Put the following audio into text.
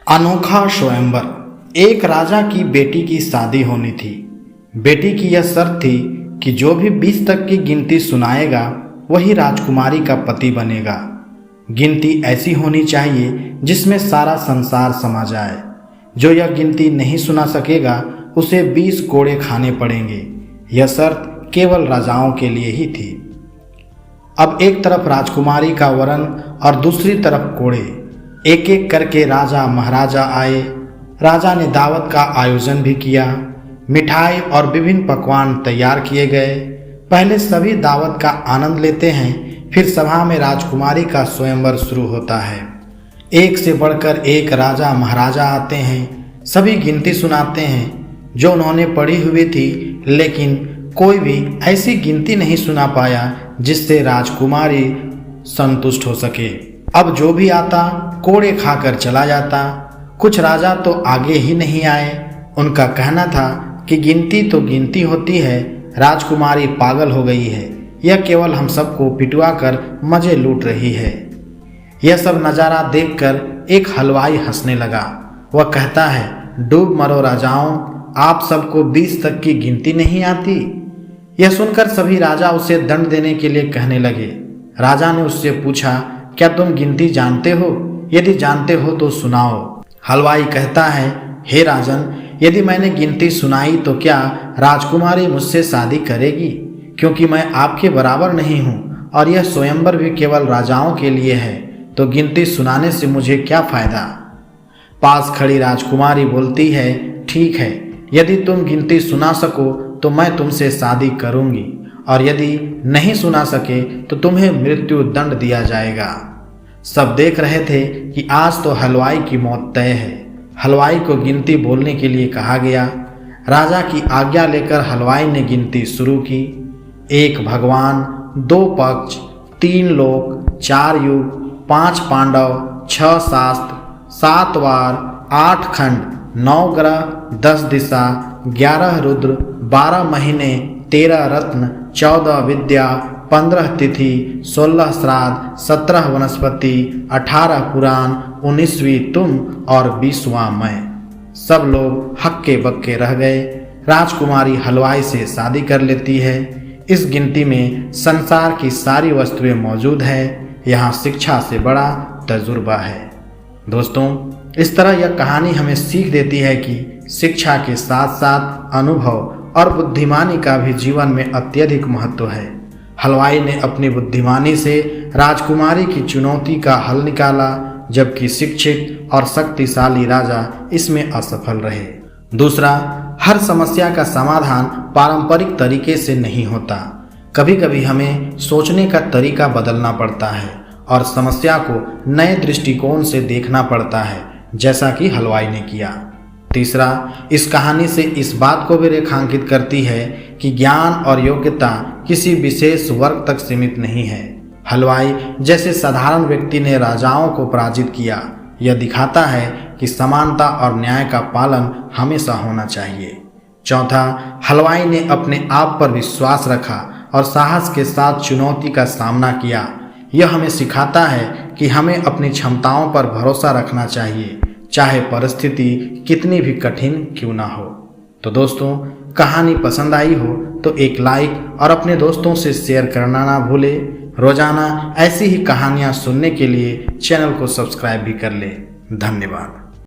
अनोखा स्वयंवर। एक राजा की बेटी की शादी होनी थी। बेटी की यह शर्त थी कि जो भी 20 तक की गिनती सुनाएगा वही राजकुमारी का पति बनेगा। गिनती ऐसी होनी चाहिए जिसमें सारा संसार समा जाए। जो यह गिनती नहीं सुना सकेगा उसे 20 कोड़े खाने पड़ेंगे। यह शर्त केवल राजाओं के लिए ही थी। अब एक तरफ राजकुमारी का वरण और दूसरी तरफ कोड़े। एक एक करके राजा महाराजा आए। राजा ने दावत का आयोजन भी किया। मिठाई और विभिन्न पकवान तैयार किए गए। पहले सभी दावत का आनंद लेते हैं, फिर सभा में राजकुमारी का स्वयंवर शुरू होता है। एक से बढ़कर एक राजा महाराजा आते हैं। सभी गिनती सुनाते हैं जो उन्होंने पढ़ी हुई थी, लेकिन कोई भी ऐसी गिनती नहीं सुना पाया जिससे राजकुमारी संतुष्ट हो सके। अब जो भी आता कोड़े खाकर चला जाता। कुछ राजा तो आगे ही नहीं आए। उनका कहना था कि गिनती तो गिनती होती है, राजकुमारी पागल हो गई है, यह केवल हम सबको पिटवा कर मजे लूट रही है। यह सब नज़ारा देखकर एक हलवाई हंसने लगा। वह कहता है, डूब मरो राजाओं, आप सबको 20 तक की गिनती नहीं आती। यह सुनकर सभी राजा उसे दंड देने के लिए कहने लगे। राजा ने उससे पूछा, क्या तुम गिनती जानते हो? यदि जानते हो तो सुनाओ। हलवाई कहता है, हे राजन, यदि मैंने गिनती सुनाई तो क्या राजकुमारी मुझसे शादी करेगी? क्योंकि मैं आपके बराबर नहीं हूँ और यह स्वयंवर भी केवल राजाओं के लिए है, तो गिनती सुनाने से मुझे क्या फ़ायदा? पास खड़ी राजकुमारी बोलती है, ठीक है, यदि तुम गिनती सुना सको तो मैं तुमसे शादी करूँगी, और यदि नहीं सुना सके तो तुम्हें मृत्यु दंड दिया जाएगा। सब देख रहे थे कि आज तो हलवाई की मौत तय है। हलवाई को गिनती बोलने के लिए कहा गया। राजा की आज्ञा लेकर हलवाई ने गिनती शुरू की। 1 भगवान, 2 पक्ष, 3 लोक, 4 युग, 5 पांडव, 6 शास्त्र, 7 वार, 8 खंड, 9 ग्रह, 10 दिशा, 11 रुद्र, 12 महीने, 13 रत्न, 14 विद्या, 15 तिथि, 16 श्राद्ध, 17 वनस्पति, 18 पुराण, 19वीं तुम और 20वां मैं। सब लोग हक्के बक्के रह गए। राजकुमारी हलवाई से शादी कर लेती है। इस गिनती में संसार की सारी वस्तुएं मौजूद है। यहाँ शिक्षा से बड़ा तजुर्बा है। दोस्तों, इस तरह यह कहानी हमें सीख देती है कि शिक्षा के साथ साथ अनुभव और बुद्धिमानी का भी जीवन में अत्यधिक महत्व है। हलवाई ने अपनी बुद्धिमानी से राजकुमारी की चुनौती का हल निकाला, जबकि शिक्षित और शक्तिशाली राजा इसमें असफल रहे। दूसरा, हर समस्या का समाधान पारंपरिक तरीके से नहीं होता। कभी कभी हमें सोचने का तरीका बदलना पड़ता है और समस्या को नए दृष्टिकोण से देखना पड़ता है, जैसा कि हलवाई ने किया। तीसरा, इस कहानी से इस बात को भी रेखांकित करती है कि ज्ञान और योग्यता किसी विशेष वर्ग तक सीमित नहीं है। हलवाई जैसे साधारण व्यक्ति ने राजाओं को पराजित किया। यह दिखाता है कि समानता और न्याय का पालन हमेशा होना चाहिए। चौथा, हलवाई ने अपने आप पर विश्वास रखा और साहस के साथ चुनौती का सामना किया। यह हमें सिखाता है कि हमें अपनी क्षमताओं पर भरोसा रखना चाहिए, चाहे परिस्थिति कितनी भी कठिन क्यों ना हो। तो दोस्तों, कहानी पसंद आई हो तो एक लाइक और अपने दोस्तों से शेयर करना ना भूले। रोजाना ऐसी ही कहानियाँ सुनने के लिए चैनल को सब्सक्राइब भी कर ले। धन्यवाद।